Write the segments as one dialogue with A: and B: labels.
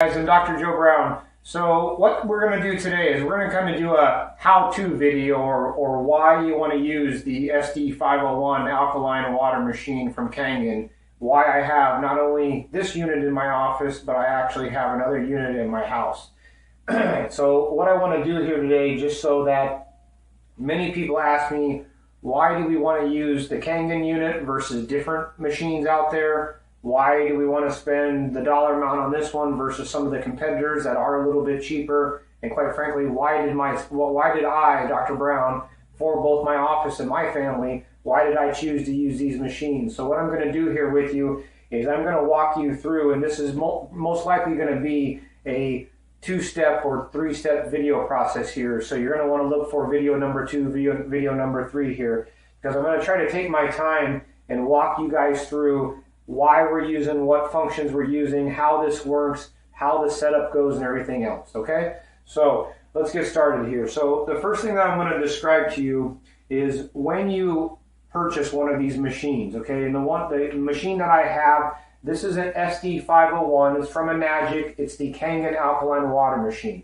A: Guys, I'm Dr. Joe Brown. So what we're going to do today is we're going to kind of do a how-to video or why you want to use the SD501 alkaline water machine from Kangen. Why I have not only this unit in my office, but I actually have another unit in my house. So what I want to do here today, just so that many people ask me, why do we want to use the Kangen unit versus different machines out there? Why do we want to spend the dollar amount on this one versus some of the competitors that are a little bit cheaper? And quite frankly, why did I, Dr. Brown, for both my office and my family, why did I choose to use these machines? So what I'm going to do here with you is I'm going to walk you through, and this is most likely going to be a two-step or three-step video process here. So you're going to want to look for video number 2, video number 3 here, because I'm going to try to take my time and walk you guys through why we're using, what functions we're using, how this works, how the setup goes, and everything else, okay? So let's get started here. So the first thing that I'm going to describe to you is when you purchase one of these machines, okay? And the machine that I have, this is an SD501. It's from Enagic. It's the Kangen alkaline water machine,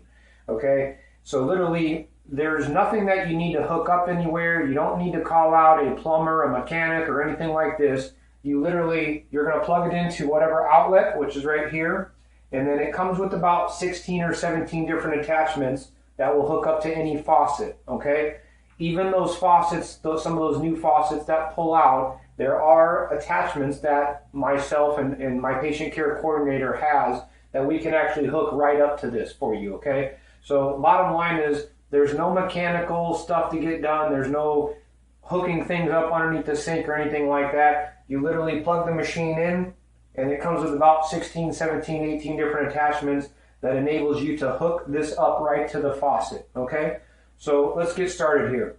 A: okay? So literally, there's nothing that you need to hook up anywhere. You don't need to call out a plumber, a mechanic, or anything like this. You're going to plug it into whatever outlet, which is right here, and then it comes with about 16 or 17 different attachments that will hook up to any faucet, okay? Even those faucets, some of those new faucets that pull out, there are attachments that myself and my patient care coordinator has that we can actually hook right up to this for you, okay? So bottom line is there's no mechanical stuff to get done. There's no hooking things up underneath the sink or anything like that. You literally plug the machine in, and it comes with about 16, 17, 18 different attachments that enables you to hook this up right to the faucet, okay? So let's get started here.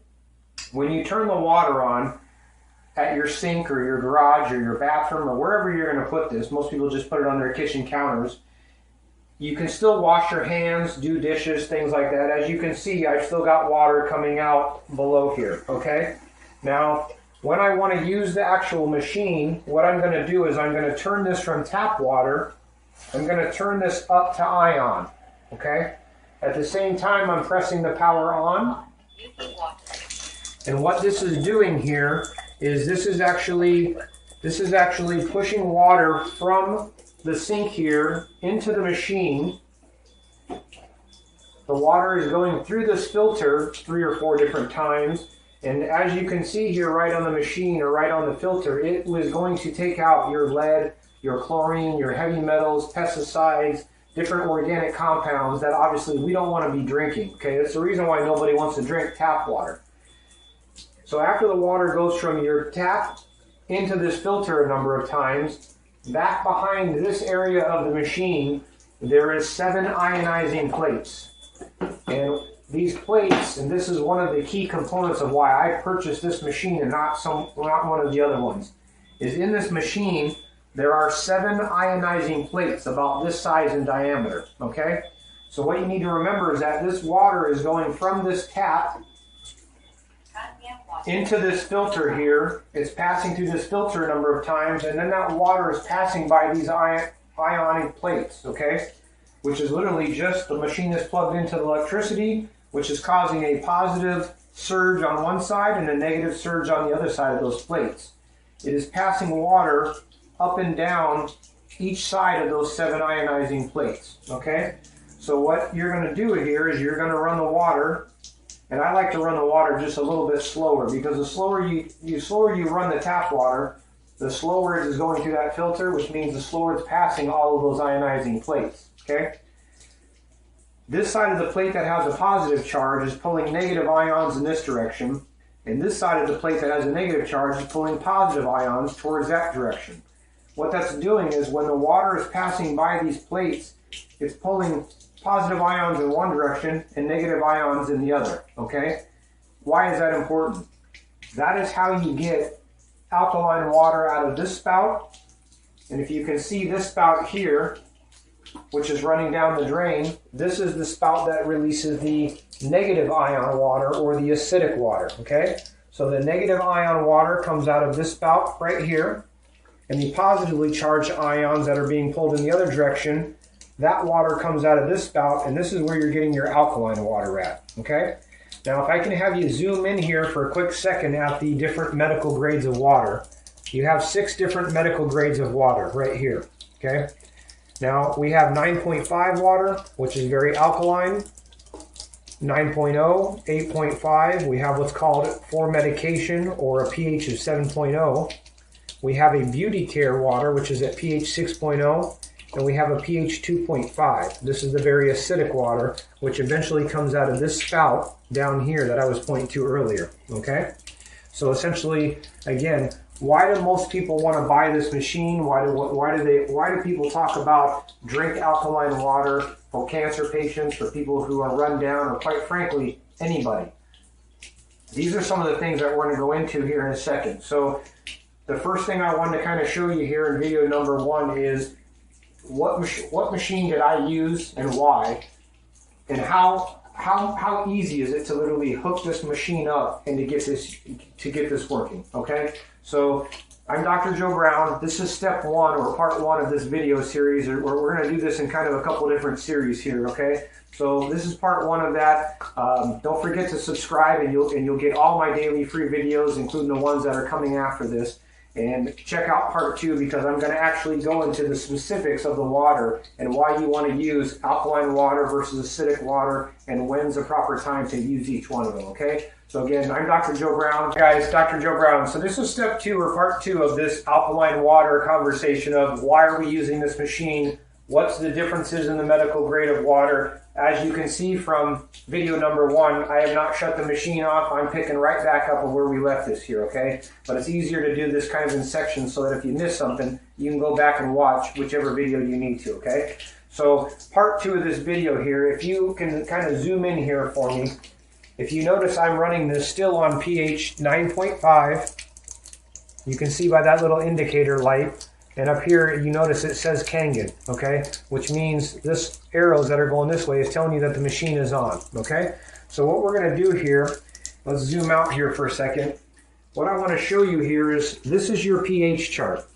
A: When you turn the water on at your sink or your garage or your bathroom or wherever you're going to put this, most people just put it on their kitchen counters, you can still wash your hands, do dishes, things like that. As you can see, I've still got water coming out below here, okay? Now, when I want to use the actual machine, what I'm going to do is I'm going to turn this from tap water, I'm going to turn this up to ion, okay? At the same time, I'm pressing the power on. And what this is doing here is this is actually pushing water from the sink here into the machine. The water is going through this filter 3 or 4 different times. And as you can see here right on the machine or right on the filter, it was going to take out your lead, your chlorine, your heavy metals, pesticides, different organic compounds that obviously we don't want to be drinking. Okay, that's the reason why nobody wants to drink tap water. So after the water goes from your tap into this filter a number of times, back behind this area of the machine, there is 7 ionizing plates. And these plates, and this is one of the key components of why I purchased this machine and not one of the other ones, is in this machine there are 7 ionizing plates about this size in diameter, okay? So what you need to remember is that this water is going from this tap into this filter here. It's passing through this filter a number of times, and then that water is passing by these ionic plates, okay? Which is literally just the machine is plugged into the electricity, which is causing a positive surge on one side and a negative surge on the other side of those plates. It is passing water up and down each side of those 7 ionizing plates, okay? So what you're going to do here is you're going to run the water, and I like to run the water just a little bit slower, because the slower you run the tap water, the slower it is going through that filter, which means the slower it's passing all of those ionizing plates, okay? This side of the plate that has a positive charge is pulling negative ions in this direction, and this side of the plate that has a negative charge is pulling positive ions towards that direction. What that's doing is when the water is passing by these plates, it's pulling positive ions in one direction and negative ions in the other, okay? Why is that important? That is how you get alkaline water out of this spout, and if you can see this spout here, which is running down the drain, this is the spout that releases the negative ion water or the acidic water, okay? So the negative ion water comes out of this spout right here, and the positively charged ions that are being pulled in the other direction that water comes out of this spout, and this is where you're getting your alkaline water at, okay? Now, if I can have you zoom in here for a quick second at the different medical grades of water. You have 6 different medical grades of water right here, okay? Now, we have 9.5 water, which is very alkaline. 9.0, 8.5, we have what's called for medication, or a pH of 7.0. We have a beauty care water, which is at pH 6.0, and we have a pH 2.5. This is the very acidic water, which eventually comes out of this spout down here that I was pointing to earlier, okay? So essentially, again, why do most people want to buy this machine? Why do people talk about drink alkaline water for cancer patients, for people who are run down, or quite frankly, anybody? These are some of the things that we're going to go into here in a second. So the first thing I wanted to kind of show you here in video number 1 is what machine did I use and why, and how easy is it to literally hook this machine up and to get this working, okay? So I'm Dr. Joe Brown. This is step 1, or part 1 of this video series, where we're going to do this in kind of a couple different series here, okay? So this is part 1 of that. Don't forget to subscribe, and you'll get all my daily free videos, including the ones that are coming after this. And check out part 2, because I'm going to actually go into the specifics of the water and why you want to use alkaline water versus acidic water, and when's the proper time to use each one of them, okay? So again, I'm Dr. Joe Brown. Guys, Dr. Joe Brown. So this is step 2, or part 2 of this alkaline water conversation of why are we using this machine, what's the differences in the medical grade of water. As you can see from video number 1, I have not shut the machine off. I'm picking right back up of where we left this here, okay? But it's easier to do this kind of in sections so that if you miss something, you can go back and watch whichever video you need to, okay? So part 2 of this video here, if you can kind of zoom in here for me, if you notice I'm running this still on pH 9.5, you can see by that little indicator light. And up here, you notice it says Kangen, okay? Which means this arrows that are going this way is telling you that the machine is on, okay? So what we're gonna do here, let's zoom out here for a second. What I wanna show you here is, this is your pH chart.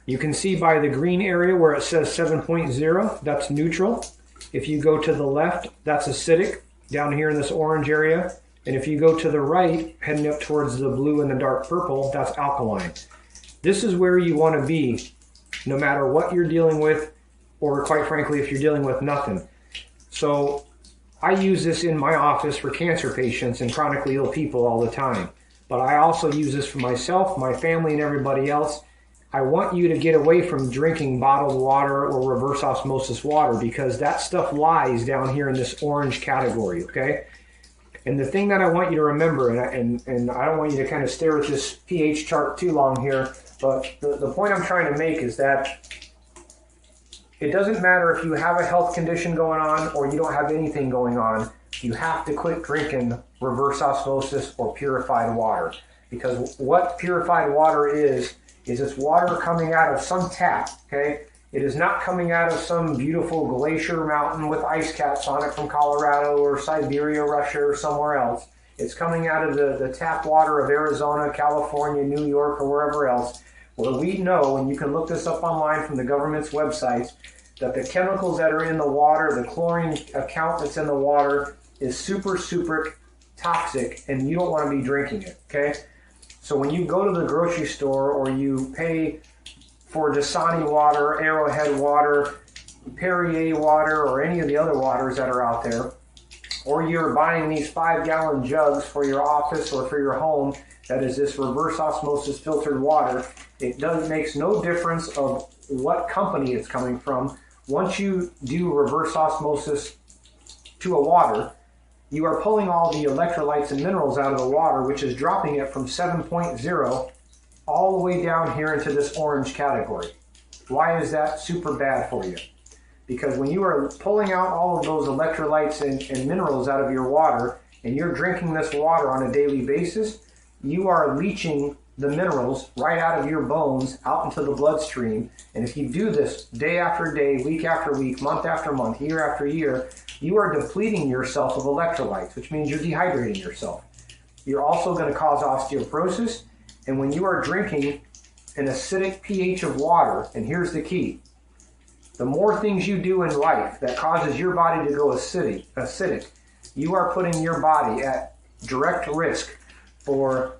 A: You can see by the green area where it says 7.0, that's neutral. If you go to the left, that's acidic, down here in this orange area. And if you go to the right, heading up towards the blue and the dark purple, that's alkaline. This is where you want to be, no matter what you're dealing with, or quite frankly, if you're dealing with nothing. So I use this in my office for cancer patients and chronically ill people all the time. But I also use this for myself, my family, and everybody else. I want you to get away from drinking bottled water or reverse osmosis water, because that stuff lies down here in this orange category, okay? And the thing that I want you to remember, and I don't want you to kind of stare at this pH chart too long here, but the point I'm trying to make is that it doesn't matter if you have a health condition going on or you don't have anything going on, you have to quit drinking reverse osmosis or purified water. Because what purified water is it's water coming out of some tap, okay? It is not coming out of some beautiful glacier mountain with ice caps on it from Colorado or Siberia, Russia, or somewhere else. It's coming out of the tap water of Arizona, California, New York, or wherever else, where we know, and you can look this up online from the government's websites, that the chemicals that are in the water, the chlorine count that's in the water, is super, super toxic, and you don't want to be drinking it, okay? So when you go to the grocery store, or you pay for Dasani water, Arrowhead water, Perrier water, or any of the other waters that are out there, or you're buying these 5-gallon jugs for your office or for your home that is this reverse osmosis filtered water, it makes no difference of what company it's coming from. Once you do reverse osmosis to a water, you are pulling all the electrolytes and minerals out of the water, which is dropping it from 7.0 all the way down here into this orange category. Why is that super bad for you? Because when you are pulling out all of those electrolytes and minerals out of your water, and you're drinking this water on a daily basis, you are leaching the minerals right out of your bones out into the bloodstream. And if you do this day after day, week after week, month after month, year after year, you are depleting yourself of electrolytes, which means you're dehydrating yourself. You're also going to cause osteoporosis. And when you are drinking an acidic pH of water, and here's the key, The more things you do in life that causes your body to go acidic, you are putting your body at direct risk for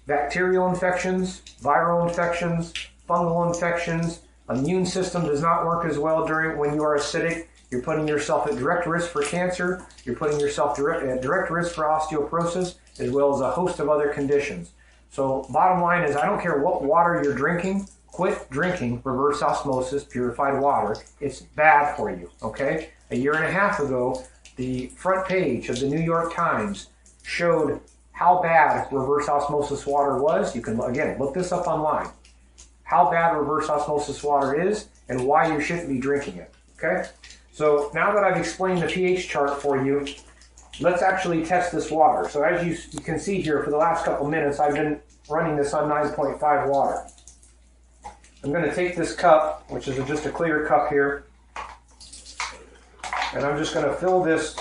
A: bacterial infections, viral infections, fungal infections. Immune system does not work as well when you are acidic. You're putting yourself at direct risk for cancer. You're putting yourself at direct risk for osteoporosis, as well as a host of other conditions. So bottom line is, I don't care what water you're drinking, quit drinking reverse osmosis purified water. It's bad for you, okay? A year and a half ago, the front page of the New York Times showed how bad reverse osmosis water was. You can, again, look this up online. How bad reverse osmosis water is and why you shouldn't be drinking it, okay? So now that I've explained the pH chart for you, let's actually test this water. So as you can see here, for the last couple minutes, I've been running this on 9.5 water. I'm going to take this cup, which is just a clear cup here, and I'm just going to fill this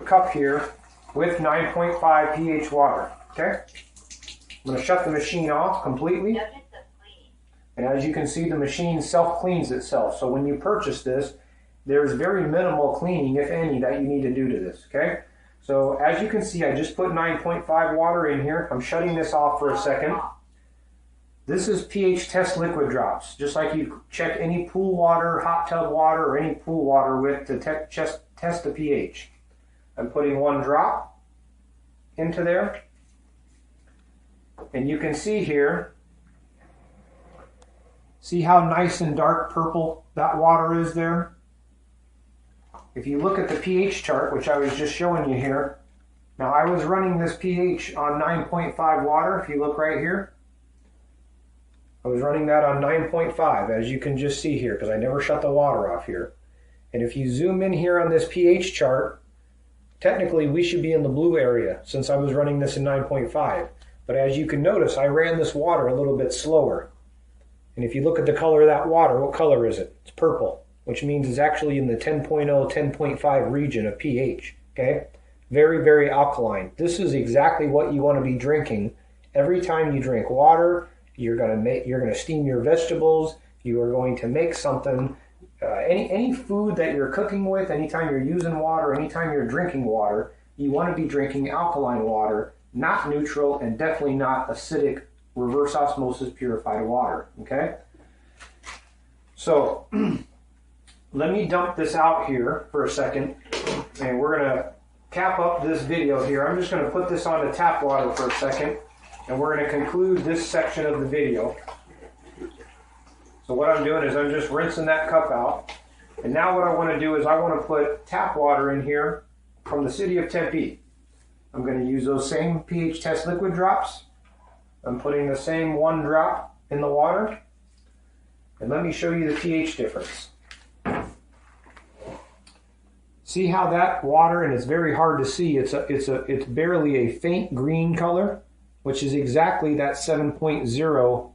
A: cup here with 9.5 pH water, okay? I'm going to shut the machine off completely. And as you can see, the machine self-cleans itself. So when you purchase this, there's very minimal cleaning, if any, that you need to do to this, okay? So as you can see, I just put 9.5 water in here. I'm shutting this off for a second. This is pH test liquid drops, just like you check any pool water, hot tub water, or any pool water with to test the pH. I'm putting one drop into there. And you can see here, see how nice and dark purple that water is there? If you look at the pH chart, which I was just showing you here, now I was running this pH on 9.5 water, if you look right here. I was running that on 9.5, as you can just see here, because I never shut the water off here. And if you zoom in here on this pH chart, technically we should be in the blue area, since I was running this in 9.5. But as you can notice, I ran this water a little bit slower. And if you look at the color of that water, what color is it? It's purple, which means it's actually in the 10.0, 10.5 region of pH, okay? Very, very alkaline. This is exactly what you want to be drinking every time you drink water. You're going to steam your vegetables. You are going to make something, any food that you're cooking with, anytime you're using water, anytime you're drinking water, you want to be drinking alkaline water, not neutral, and definitely not acidic reverse osmosis purified water, okay? So let me dump this out here for a second, and we're going to cap up this video here. I'm just going to put this on the tap water for a second, and we're going to conclude this section of the video. So what I'm doing is I'm just rinsing that cup out, and now what I want to do is I want to put tap water in here from the city of Tempe. I'm going to use those same pH test liquid drops. I'm putting the same one drop in the water, and let me show you the pH difference. See how that water, and it's very hard to see, it's barely a faint green color, which is exactly that 7.0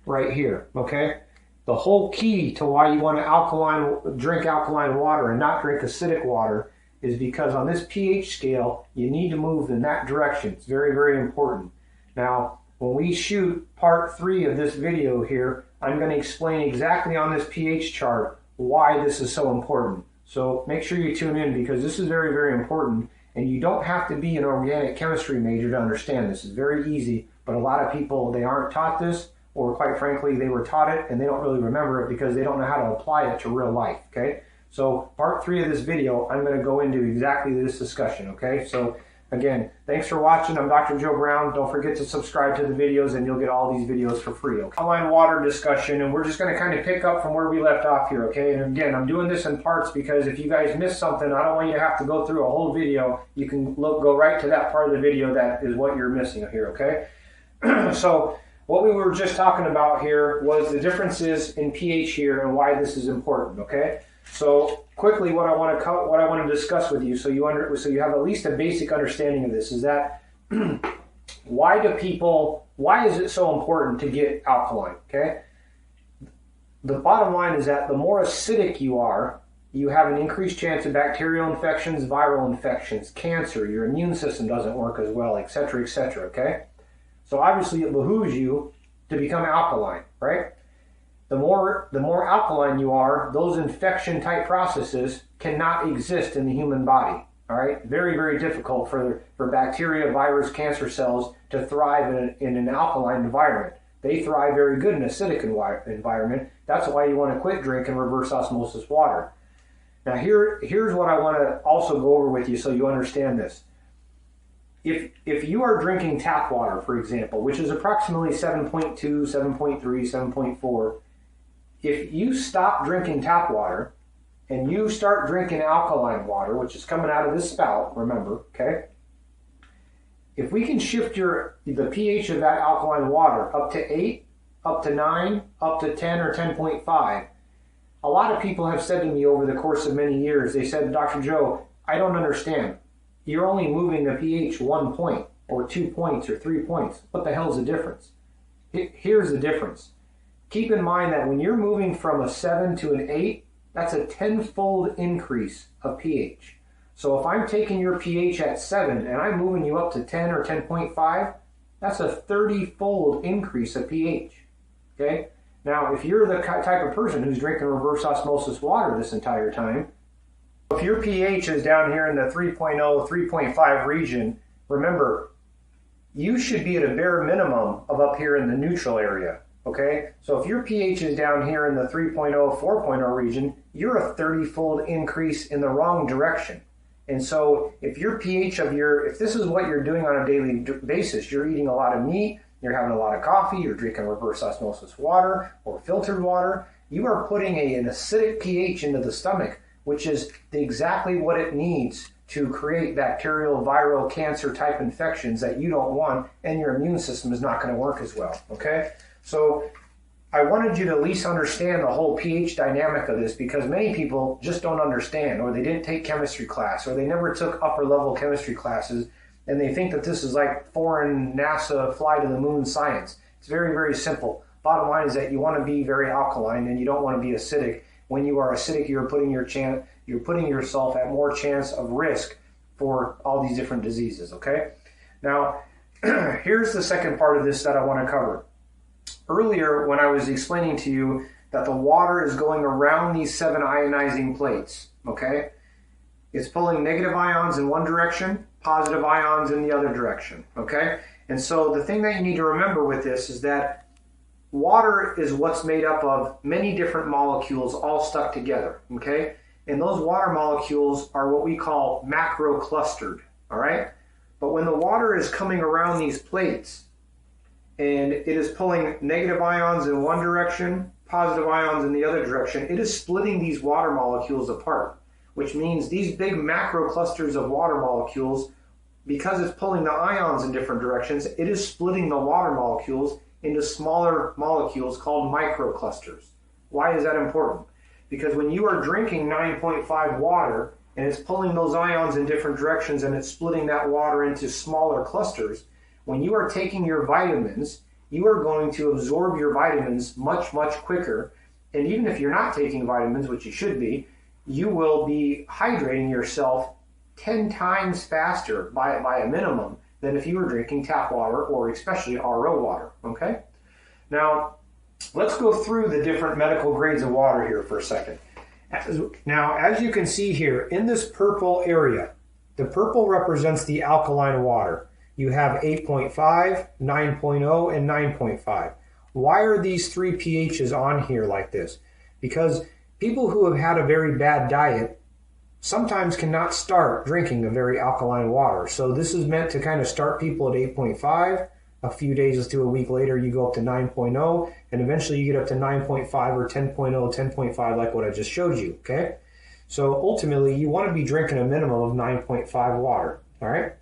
A: right here, okay? The whole key to why you want to drink alkaline water and not drink acidic water is because on this pH scale, you need to move in that direction. It's very, very important. Now, when we shoot part 3 of this video here, I'm going to explain exactly on this pH chart why this is so important. So make sure you tune in, because this is very, very important, and you don't have to be an organic chemistry major to understand this. It's very easy, but a lot of people, they aren't taught this, or quite frankly, they were taught it and they don't really remember it because they don't know how to apply it to real life, okay? So part 3 of this video, I'm going to go into exactly this discussion, okay? So again, thanks for watching. I'm Dr. Joe Brown. Don't forget to subscribe to the videos and you'll get all these videos for free. Okay? Alkaline water discussion, and we're just going to kind of pick up from where we left off here, okay? And again, I'm doing this in parts because if you guys missed something, I don't want you to have to go through a whole video. You can go right to that part of the video that is what you're missing here, okay? So what we were just talking about here was the differences in pH here and why this is important, okay? So quickly, what I want to discuss with you, so you have at least a basic understanding of this, is that why is it so important to get alkaline? Okay, the bottom line is that the more acidic you are, you have an increased chance of bacterial infections, viral infections, cancer. Your immune system doesn't work as well, etc., etc. Okay, so obviously it behooves you to become alkaline, right? the more alkaline you are, those infection type processes cannot exist in the human body. All right, very, very difficult for bacteria, virus, cancer cells to thrive in an alkaline environment. They thrive very good in an acidic environment. That's why you want to quit drinking reverse osmosis water. Now here's what I want to also go over with you so you understand this. If you are drinking tap water, for example, which is approximately 7.2, 7.3, 7.4, if you stop drinking tap water and you start drinking alkaline water, which is coming out of this spout, remember, okay? If we can shift the pH of that alkaline water up to 8, up to 9, up to 10 or 10.5, a lot of people have said to me over the course of many years, they said, Dr. Joe, I don't understand. You're only moving the pH 1 point or 2 points or 3 points. What the hell's the difference? Here's the difference. Keep in mind that when you're moving from a 7 to an 8, that's a 10-fold increase of pH. So if I'm taking your pH at 7 and I'm moving you up to 10 or 10.5, that's a 30-fold increase of pH. Okay? Now, if you're the type of person who's drinking reverse osmosis water this entire time, if your pH is down here in the 3.0, 3.5 region, remember, you should be at a bare minimum of up here in the neutral area. Okay, so if your pH is down here in the 3.0, 4.0 region, you're a 30-fold increase in the wrong direction. And so if your pH if this is what you're doing on a daily basis, you're eating a lot of meat, you're having a lot of coffee, you're drinking reverse osmosis water or filtered water, you are putting an acidic pH into the stomach, which is exactly what it needs to create bacterial, viral, cancer type infections that you don't want, and your immune system is not going to work as well, okay? So I wanted you to at least understand the whole pH dynamic of this, because many people just don't understand, or they didn't take chemistry class, or they never took upper level chemistry classes, and they think that this is like foreign NASA fly to the moon science. It's very, very simple. Bottom line is that you want to be very alkaline and you don't want to be acidic. When you are acidic, you're putting yourself at more chance of risk for all these different diseases, okay? Now, here's the second part of this that I want to cover. Earlier, when I was explaining to you that the water is going around these 7 ionizing plates, okay? It's pulling negative ions in one direction, positive ions in the other direction, okay? And so the thing that you need to remember with this is that water is what's made up of many different molecules all stuck together, okay? And those water molecules are what we call macroclustered, all right? But when the water is coming around these plates and it is pulling negative ions in one direction, positive ions in the other direction, it is splitting these water molecules apart, which means these big macroclusters of water molecules, because it's pulling the ions in different directions, it is splitting the water molecules into smaller molecules called microclusters. Why is that important? Because when you are drinking 9.5 water and it's pulling those ions in different directions and it's splitting that water into smaller clusters, when you are taking your vitamins, you are going to absorb your vitamins much, much quicker. And even if you're not taking vitamins, which you should be, you will be hydrating yourself 10 times faster by a minimum than if you were drinking tap water or especially RO water, okay? Now, let's go through the different medical grades of water here for a second. Now, as you can see here, in this purple area, the purple represents the alkaline water. You have 8.5, 9.0, and 9.5. Why are these 3 pHs on here like this? Because people who have had a very bad diet sometimes cannot start drinking a very alkaline water. So this is meant to kind of start people at 8.5. A few days to a week later, you go up to 9.0, and eventually you get up to 9.5 or 10.0, 10.5, like what I just showed you, okay? So ultimately, you want to be drinking a minimum of 9.5 water, all right?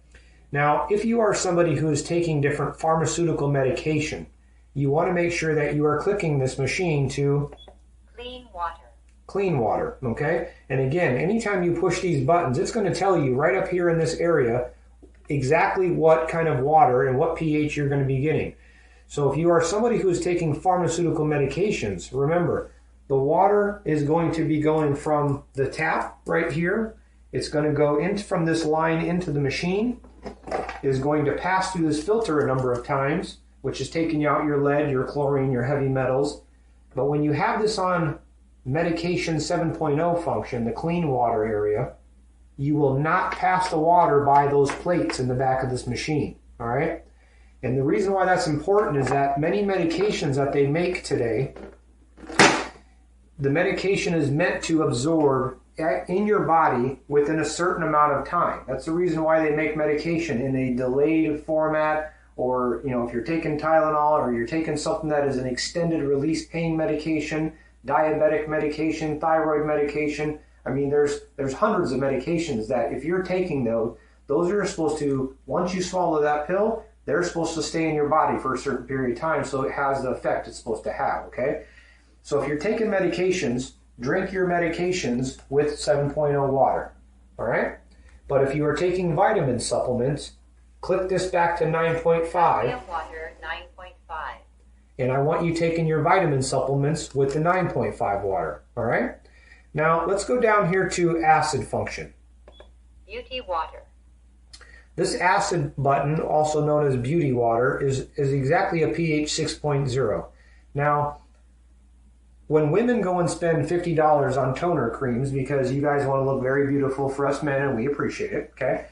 A: Now, if you are somebody who is taking different pharmaceutical medication, you want to make sure that you are clicking this machine to
B: clean water.
A: Clean water, okay? And again, anytime you push these buttons, it's going to tell you right up here in this area exactly what kind of water and what pH you're going to be getting. So if you are somebody who is taking pharmaceutical medications, remember, the water is going to be going from the tap right here. It's going to go in from this line into the machine. It is going to pass through this filter a number of times, which is taking out your lead, your chlorine, your heavy metals. But when you have this on medication 7.0 function, the clean water area, you will not pass the water by those plates in the back of this machine, all right? And the reason why that's important is that many medications that they make today, the medication is meant to absorb in your body within a certain amount of time. That's the reason why they make medication in a delayed format, or if you're taking Tylenol or you're taking something that is an extended release pain medication, diabetic medication, thyroid medication. I mean, there's hundreds of medications that if you're taking those are supposed to, once you swallow that pill, they're supposed to stay in your body for a certain period of time so it has the effect it's supposed to have, okay? So if you're taking medications, drink your medications with 7.0 water, all right? But if you are taking vitamin supplements, click this back to 9.5.
B: Water 9.5.
A: And I want you taking your vitamin supplements with the 9.5 water, all right? Now, let's go down here to acid function.
B: Beauty water.
A: This acid button, also known as beauty water, is exactly a pH 6.0. Now, when women go and spend $50 on toner creams because you guys want to look very beautiful for us men, and we appreciate it, okay?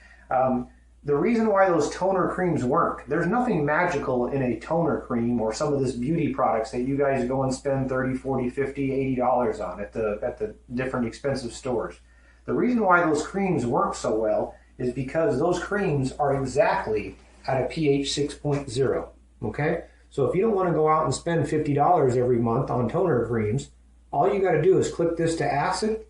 A: The reason why those toner creams work, there's nothing magical in a toner cream or some of this beauty products that you guys go and spend $30, $40, $50, $80 on at the different expensive stores. The reason why those creams work so well is because those creams are exactly at a pH 6.0, okay? So if you don't want to go out and spend $50 every month on toner creams, all you got to do is click this to acid,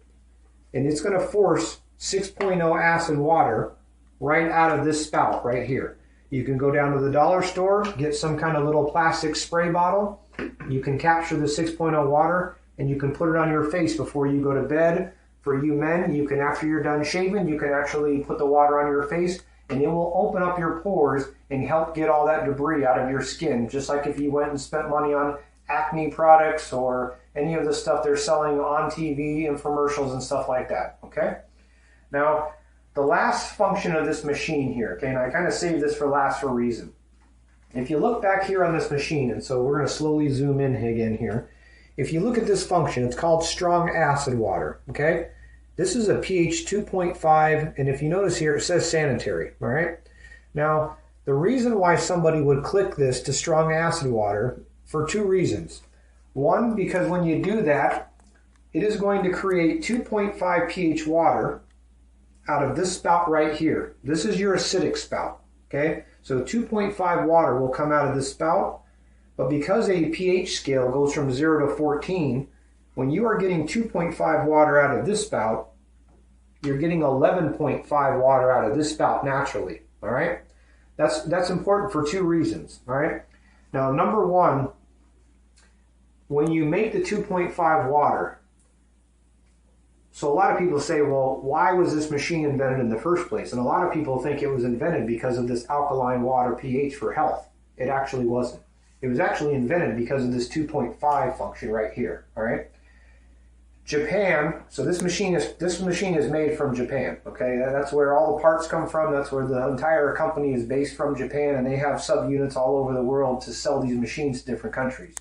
A: and it's going to force 6.0 acid water right out of this spout right here. You can go down to the dollar store, get some kind of little plastic spray bottle. You can capture the 6.0 water, and you can put it on your face before you go to bed. For you men, you can, after you're done shaving, you can actually put the water on your face, and it will open up your pores and help get all that debris out of your skin, just like if you went and spent money on acne products or any of the stuff they're selling on TV, infomercials and stuff like that, okay? Now, the last function of this machine here, okay, and I kind of saved this for last for a reason. If you look back here on this machine, and so we're going to slowly zoom in again here. If you look at this function, it's called strong acid water, okay? This is a pH 2.5, and if you notice here, it says sanitary, all right? Now, the reason why somebody would click this to strong acid water, for two reasons. One, because when you do that, it is going to create 2.5 pH water out of this spout right here. This is your acidic spout, okay? So 2.5 water will come out of this spout, but because a pH scale goes from 0 to 14, when you are getting 2.5 water out of this spout, you're getting 11.5 water out of this spout naturally, all right? That's important for two reasons, all right? Now, number one, when you make the 2.5 water, so a lot of people say, well, why was this machine invented in the first place? And a lot of people think it was invented because of this alkaline water pH for health. It actually wasn't. It was actually invented because of this 2.5 function right here, all right? Japan, so this machine is made from Japan, okay? That's where all the parts come from. That's where the entire company is based from, Japan, and they have subunits all over the world to sell these machines to different countries.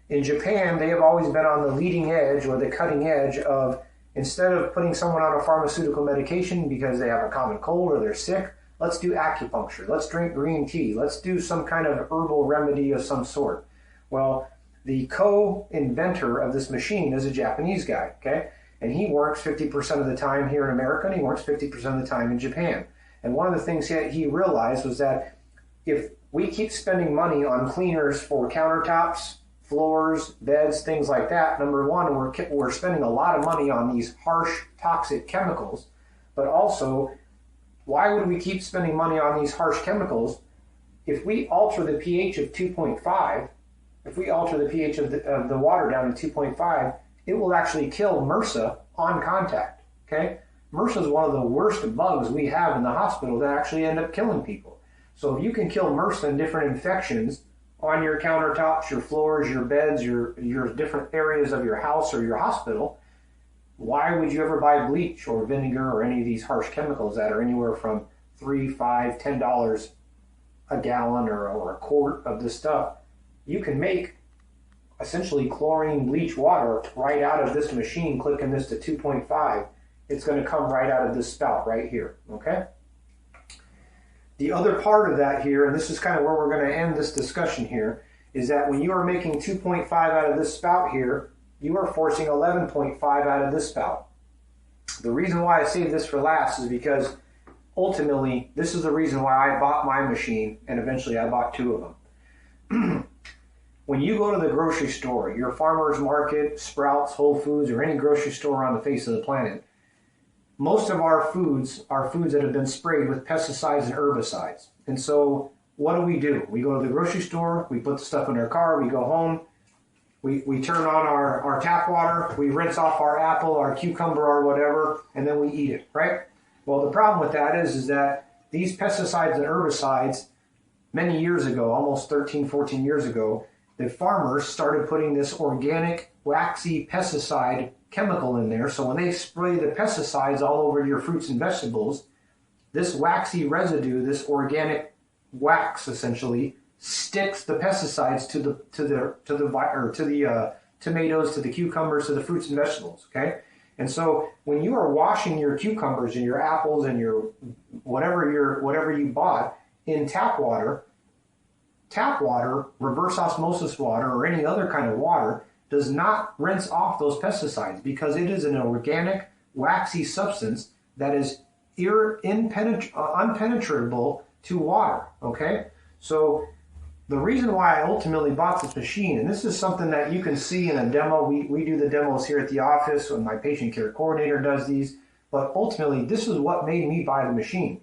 A: In Japan, they have always been on the leading edge or the cutting edge of, instead of putting someone on a pharmaceutical medication because they have a common cold or they're sick, let's do acupuncture, let's drink green tea, let's do some kind of herbal remedy of some sort. Well, the co-inventor of this machine is a Japanese guy, okay? And he works 50% of the time here in America, and he works 50% of the time in Japan. And one of the things he realized was that if we keep spending money on cleaners for countertops, floors, beds, things like that, number one, we're spending a lot of money on these harsh, toxic chemicals, but also, why would we keep spending money on these harsh chemicals if we alter the pH of 2.5? If we alter the pH of the water down to 2.5, it will actually kill MRSA on contact, okay? MRSA is one of the worst bugs we have in the hospital that actually end up killing people. So if you can kill MRSA and different infections on your countertops, your floors, your beds, your different areas of your house or your hospital, why would you ever buy bleach or vinegar or any of these harsh chemicals that are anywhere from $3, $5, $10 a gallon or a quart of this stuff? You can make essentially chlorine bleach water right out of this machine, clicking this to 2.5, it's going to come right out of this spout right here, okay? The other part of that here, and this is kind of where we're going to end this discussion here, is that when you are making 2.5 out of this spout here, you are forcing 11.5 out of this spout. The reason why I saved this for last is because ultimately, this is the reason why I bought my machine, and eventually I bought two of them. When you go to the grocery store, your farmer's market, Sprouts, Whole Foods, or any grocery store on the face of the planet, most of our foods are foods that have been sprayed with pesticides and herbicides. And so what do? We go to the grocery store, we put the stuff in our car, we go home, we turn on our tap water, we rinse off our apple, our cucumber, or whatever, and then we eat it, right? Well, the problem with that is that these pesticides and herbicides, many years ago, almost 13, 14 years ago, the farmers started putting this organic, waxy pesticide chemical in there. So when they spray the pesticides all over your fruits and vegetables, this waxy residue, this organic wax essentially, sticks the pesticides to the tomatoes, to the cucumbers, to the fruits and vegetables. Okay, and so when you are washing your cucumbers and your apples and your whatever you bought in tap water, reverse osmosis water, or any other kind of water does not rinse off those pesticides because it is an organic, waxy substance that is unpenetrable to water. Okay, so the reason why I ultimately bought this machine, and this is something that you can see in a demo, we do the demos here at the office, and my patient care coordinator does these, but ultimately this is what made me buy the machine.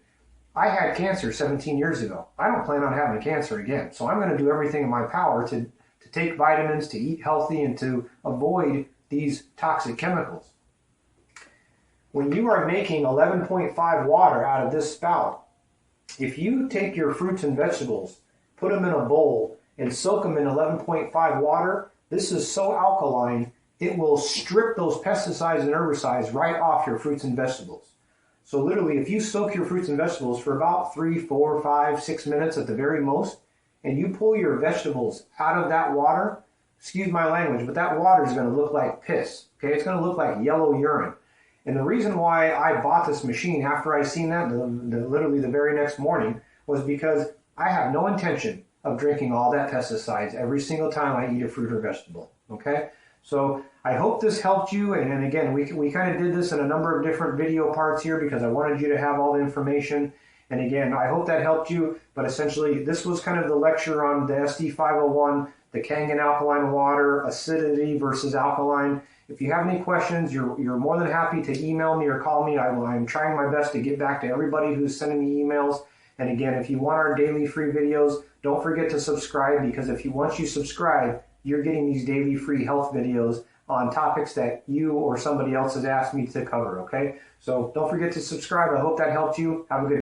A: I had cancer 17 years ago. I don't plan on having cancer again, so I'm going to do everything in my power to take vitamins, to eat healthy, and to avoid these toxic chemicals. When you are making 11.5 water out of this spout, if you take your fruits and vegetables, put them in a bowl, and soak them in 11.5 water, this is so alkaline, it will strip those pesticides and herbicides right off your fruits and vegetables. So literally, if you soak your fruits and vegetables for about 3, 4, 5, 6 minutes at the very most, and you pull your vegetables out of that water, excuse my language, but that water is going to look like piss. Okay, it's going to look like yellow urine. And the reason why I bought this machine after I seen that, literally the very next morning, was because I have no intention of drinking all that pesticides every single time I eat a fruit or vegetable. Okay, so I hope this helped you. And again, we kind of did this in a number of different video parts here because I wanted you to have all the information. And again, I hope that helped you. But essentially, this was kind of the lecture on the SD501, the Kangen alkaline water, acidity versus alkaline. If you have any questions, you're more than happy to email me or call me. I'm trying my best to get back to everybody who's sending me emails. And again, if you want our daily free videos, don't forget to subscribe, because once you subscribe, you're getting these daily free health videos on topics that you or somebody else has asked me to cover, okay? So don't forget to subscribe. I hope that helped you. Have a good